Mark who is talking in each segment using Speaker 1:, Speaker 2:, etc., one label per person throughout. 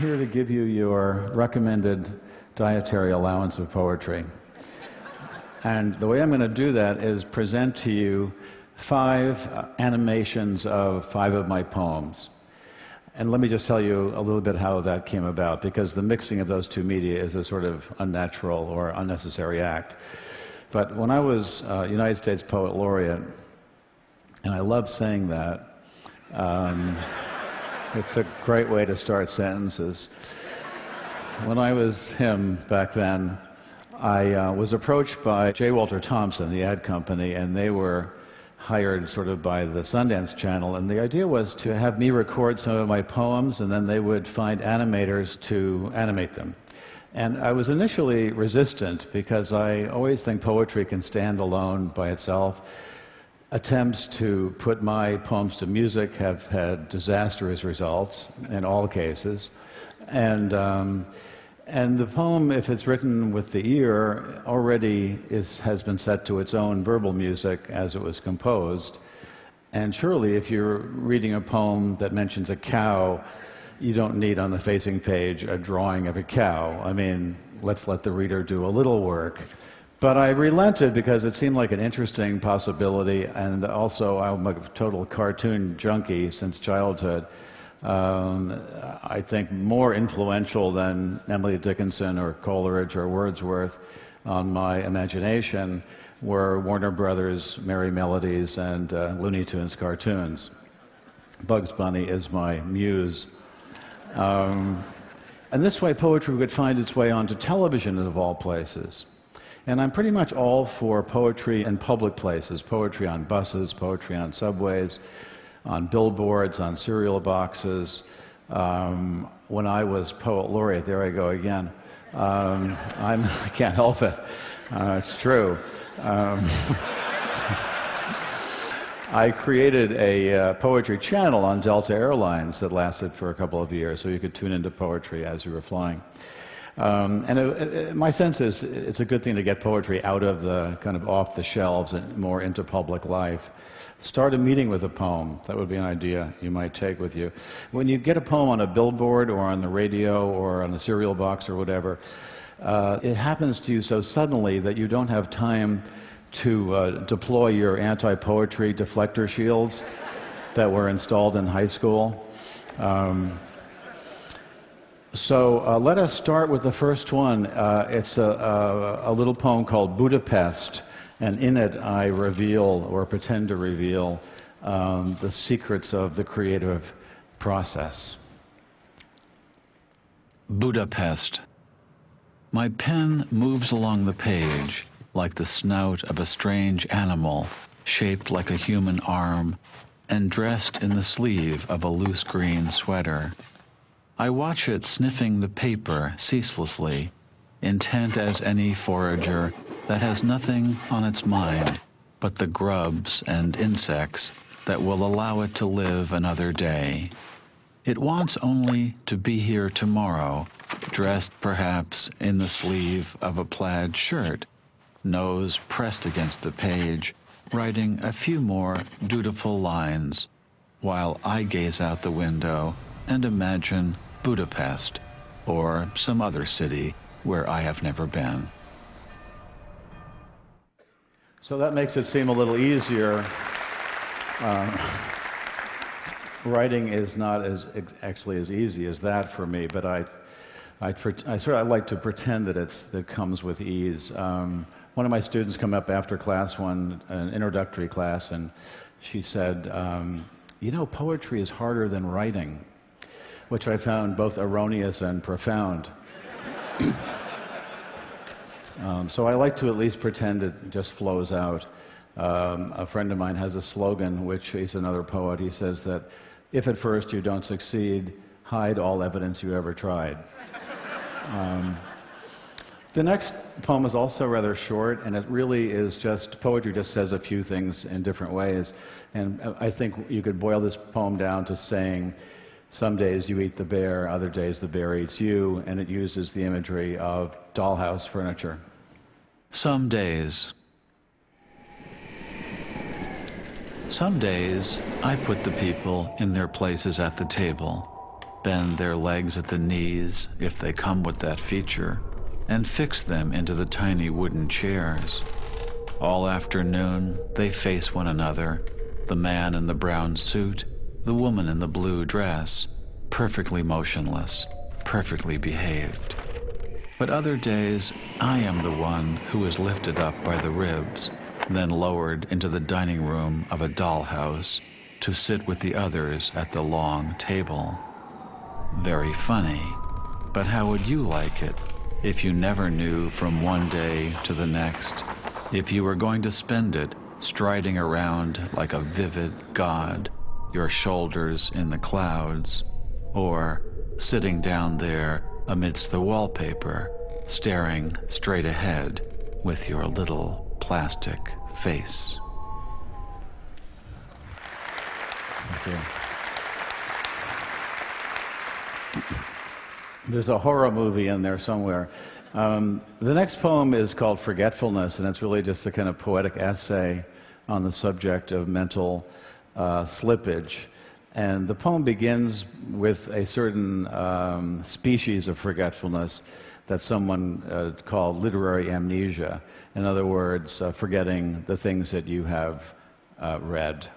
Speaker 1: here to give you your recommended dietary allowance of poetry. And the way I'm going to do that is present to you 5 animations of 5 of my poems. And let me just tell you a little bit how that came about, because the mixing of those two media is a sort of unnatural or unnecessary act. But when I was United States Poet Laureate, and I love saying that, it's a great way to start sentences. When I was him back then, I was approached by J. Walter Thompson, the ad company, and they were hired sort of by the Sundance Channel, and the idea was to have me record some of my poems, and then they would find animators to animate them. And I was initially resistant, because I always think poetry can stand alone by itself. Attempts to put my poems to music have had disastrous results in all cases. And the poem, if it's written with the ear, already has been set to its own verbal music as it was composed. And surely, if you're reading a poem that mentions a cow, you don't need on the facing page a drawing of a cow. I mean, let's let the reader do a little work. But I relented because it seemed like an interesting possibility, and also I'm a total cartoon junkie since childhood. I think more influential than Emily Dickinson or Coleridge or Wordsworth on my imagination were Warner Brothers' Merry Melodies and Looney Tunes cartoons. Bugs Bunny is my muse. And this way poetry would find its way onto television of all places. And I'm pretty much all for poetry in public places, poetry on buses, poetry on subways, on billboards, on cereal boxes. When I was Poet Laureate, there I go again, I can't help it. It's true. I created a poetry channel on Delta Airlines that lasted for a couple of years, so you could tune into poetry as you were flying. My sense is it's a good thing to get poetry out of the kind of off the shelves and more into public life. Start a meeting with a poem. That would be an idea you might take with you. When you get a poem on a billboard or on the radio or on a cereal box or whatever, it happens to you so suddenly that you don't have time to deploy your anti-poetry deflector shields that were installed in high school. So let us start with the first one. It's a little poem called Budapest, and in it I reveal, or pretend to reveal, the secrets of the creative process.
Speaker 2: Budapest. My pen moves along the page like the snout of a strange animal, shaped like a human arm, and dressed in the sleeve of a loose green sweater. I watch it sniffing the paper ceaselessly, intent as any forager that has nothing on its mind but the grubs and insects that will allow it to live another day. It wants only to be here tomorrow, dressed perhaps in the sleeve of a plaid shirt, nose pressed against the page, writing a few more dutiful lines, while I gaze out the window and imagine Budapest, or some other city where I have never been.
Speaker 1: So that makes it seem a little easier. Writing is not actually as easy as that for me, but I like to pretend that it comes with ease. One of my students came up after class an introductory class, and she said, you know, poetry is harder than writing, which I found both erroneous and profound. So I like to at least pretend it just flows out. A friend of mine has a slogan, which he's another poet. He says that if at first you don't succeed, hide all evidence you ever tried. The next poem is also rather short, and it really is just, poetry just says a few things in different ways. And I think you could boil this poem down to saying, some days you eat the bear, other days the bear eats you, and it uses the imagery of dollhouse furniture.
Speaker 2: Some days. Some days I put the people in their places at the table. bend their legs at the knees, if they come with that feature, and fix them into the tiny wooden chairs. All afternoon, they face one another, the man in the brown suit, the woman in the blue dress, perfectly motionless, perfectly behaved. But other days, I am the one who is lifted up by the ribs, then lowered into the dining room of a dollhouse to sit with the others at the long table. Very funny, but how would you like it if you never knew from one day to the next, if you were going to spend it striding around like a vivid god, your shoulders in the clouds, or sitting down there amidst the wallpaper, staring straight ahead with your little plastic face?
Speaker 1: Okay. There's a horror movie in there somewhere. The next poem is called Forgetfulness, and it's really just a kind of poetic essay on the subject of mental slippage. And the poem begins with a certain species of forgetfulness that someone called literary amnesia. In other words, forgetting the things that you have read.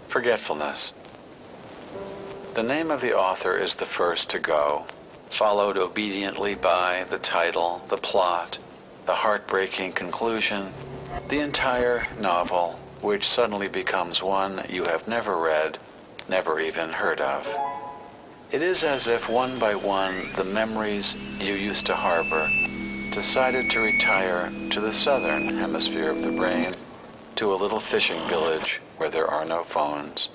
Speaker 2: Forgetfulness. The name of the author is the first to go, followed obediently by the title, the plot, the heartbreaking conclusion, the entire novel, which suddenly becomes one you have never read, never even heard of. It is as if one by one the memories you used to harbor decided to retire to the southern hemisphere of the brain, to a little fishing village where there are no phones.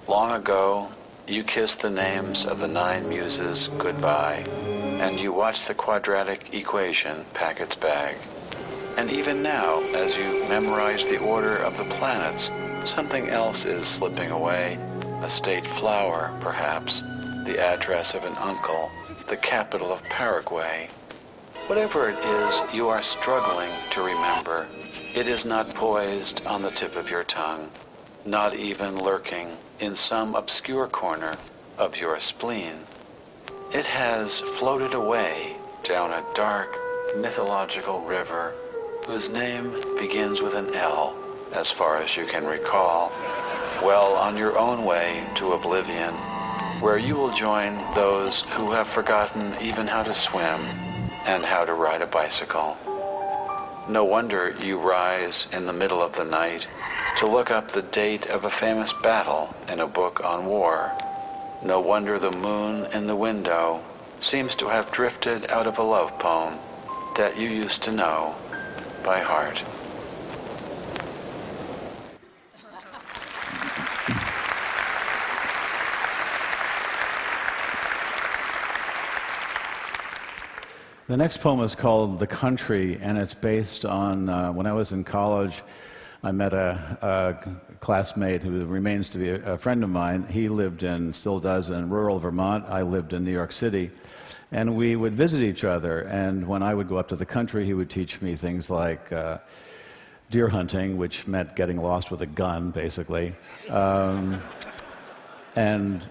Speaker 2: Long ago, you kissed the names of the 9 muses goodbye, and you watched the quadratic equation pack its bag. And even now, as you memorize the order of the planets, something else is slipping away, a state flower, perhaps, the address of an uncle, the capital of Paraguay. Whatever it is you are struggling to remember, it is not poised on the tip of your tongue, not even lurking in some obscure corner of your spleen. It has floated away down a dark, mythological river whose name begins with an L, as far as you can recall, well on your own way to oblivion, where you will join those who have forgotten even how to swim and how to ride a bicycle. No wonder you rise in the middle of the night to look up the date of a famous battle in a book on war. No wonder the moon in the window seems to have drifted out of a love poem that you used to know by heart.
Speaker 1: The next poem is called The Country, and it's based on when I was in college, I met a classmate who remains to be a friend of mine. He lived in, still does, in rural Vermont. I lived in New York City. And we would visit each other, and when I would go up to the country, he would teach me things like deer hunting, which meant getting lost with a gun, basically, and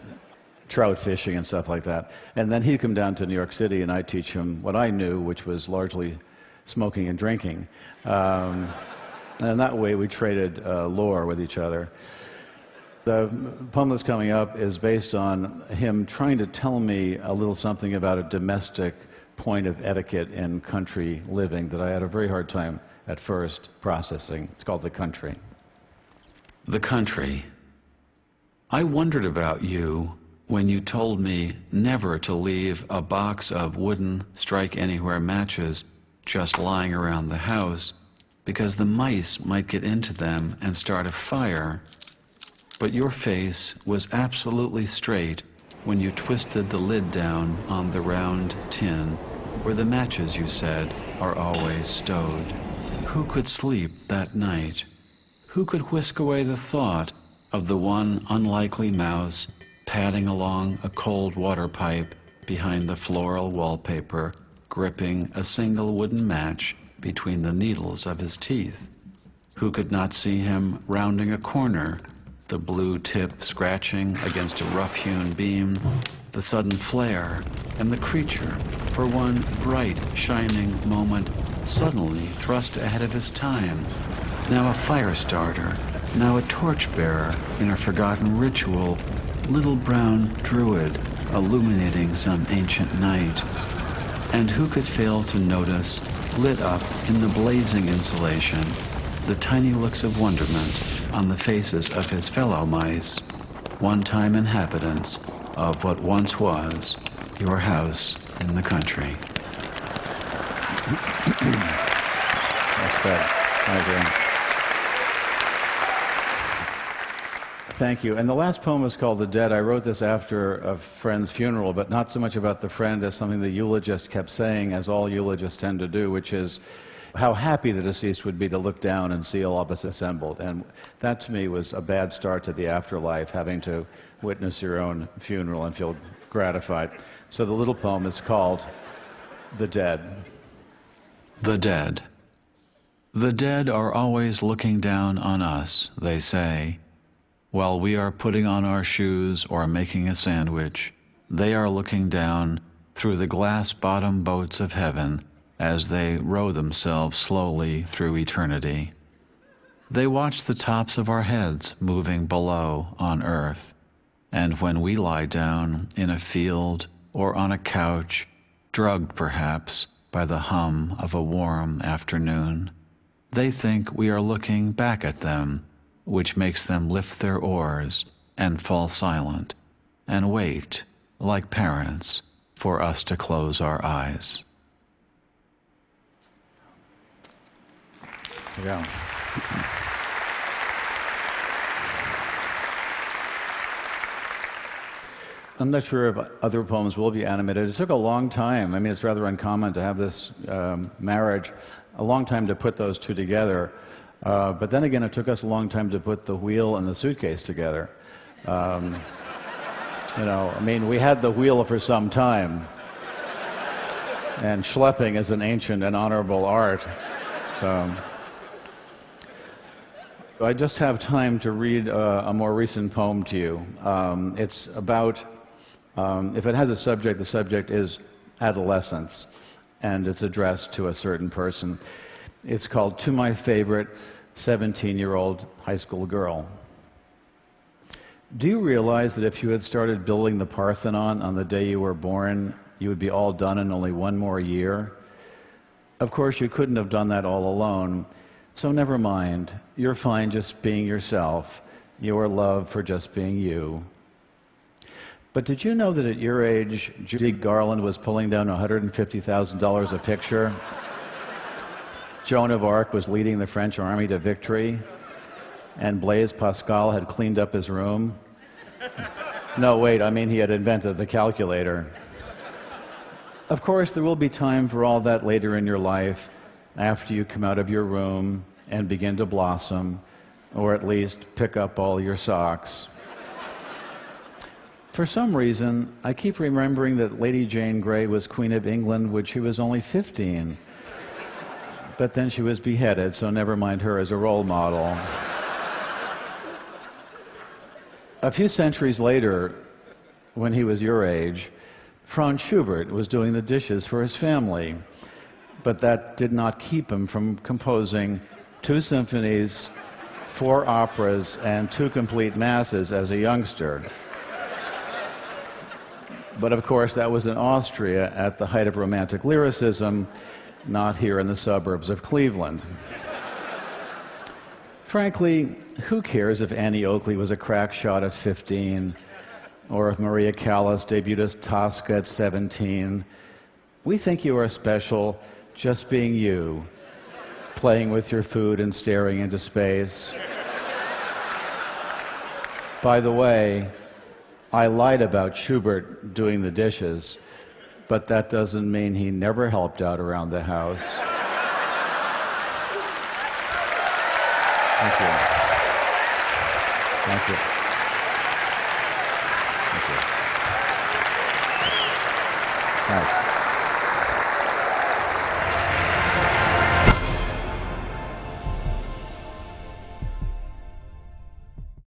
Speaker 1: trout fishing and stuff like that. And then he'd come down to New York City, and I'd teach him what I knew, which was largely smoking and drinking. And in that way, we traded lore with each other. The poem that's coming up is based on him trying to tell me a little something about a domestic point of etiquette in country living that I had a very hard time at first processing. It's called The Country.
Speaker 2: The Country. I wondered about you when you told me never to leave a box of wooden strike-anywhere matches just lying around the house because the mice might get into them and start a fire. But your face was absolutely straight when you twisted the lid down on the round tin where the matches, you said, are always stowed. Who could sleep that night? Who could whisk away the thought of the one unlikely mouse padding along a cold water pipe behind the floral wallpaper, gripping a single wooden match between the needles of his teeth? Who could not see him rounding a corner, the blue tip scratching against a rough-hewn beam, the sudden flare, and the creature, for one bright, shining moment, suddenly thrust ahead of his time, now a fire starter, now a torchbearer in a forgotten ritual, little brown druid illuminating some ancient night. And who could fail to notice, lit up in the blazing insulation, the tiny looks of wonderment on the faces of his fellow mice, one-time inhabitants of what once was your house in the country.
Speaker 1: That's good. I agree. Thank you. And the last poem is called The Dead. I wrote this after a friend's funeral, but not so much about the friend as something the eulogist kept saying, as all eulogists tend to do, which is how happy the deceased would be to look down and see all of us assembled. And that, to me, was a bad start to the afterlife, having to witness your own funeral and feel gratified. So the little poem is called The Dead.
Speaker 2: The dead. The dead are always looking down on us, they say. While we are putting on our shoes or making a sandwich, they are looking down through the glass-bottom boats of heaven as they row themselves slowly through eternity. They watch the tops of our heads moving below on earth, and when we lie down in a field or on a couch, drugged perhaps by the hum of a warm afternoon, they think we are looking back at them, which makes them lift their oars and fall silent and wait, like parents, for us to close our eyes.
Speaker 1: There you go. I'm not sure if other poems will be animated. It took a long time. I mean, it's rather uncommon to have this marriage, a long time to put those two together. But then again, it took us a long time to put the wheel and the suitcase together. You know, I mean, we had the wheel for some time, and schlepping is an ancient and honorable art. So I just have time to read a more recent poem to you. It's about, if it has a subject, the subject is adolescence, and it's addressed to a certain person. It's called To My Favorite 17-Year-Old High School Girl. Do you realize that if you had started building the Parthenon on the day you were born, you would be all done in only one more year? Of course, you couldn't have done that all alone, so never mind. You're fine just being yourself. You're loved for just being you. But did you know that at your age, Judy Garland was pulling down $150,000 a picture? Joan of Arc was leading the French army to victory, and Blaise Pascal had cleaned up his room. No, wait, I mean he had invented the calculator. Of course, there will be time for all that later in your life, after you come out of your room and begin to blossom, or at least pick up all your socks. For some reason, I keep remembering that Lady Jane Grey was Queen of England when she was only 15. But then she was beheaded, so never mind her as a role model. A few centuries later, when he was your age, Franz Schubert was doing the dishes for his family. But that did not keep him from composing 2 symphonies, 4 operas, and 2 complete masses as a youngster. But of course, that was in Austria at the height of Romantic lyricism, not here in the suburbs of Cleveland. Frankly, who cares if Annie Oakley was a crack shot at 15, or if Maria Callas debuted as Tosca at 17? We think you are special just being you, playing with your food and staring into space. By the way, I lied about Schubert doing the dishes, but that doesn't mean he never helped out around the house. Thank you. Thank you. Thank you. Nice.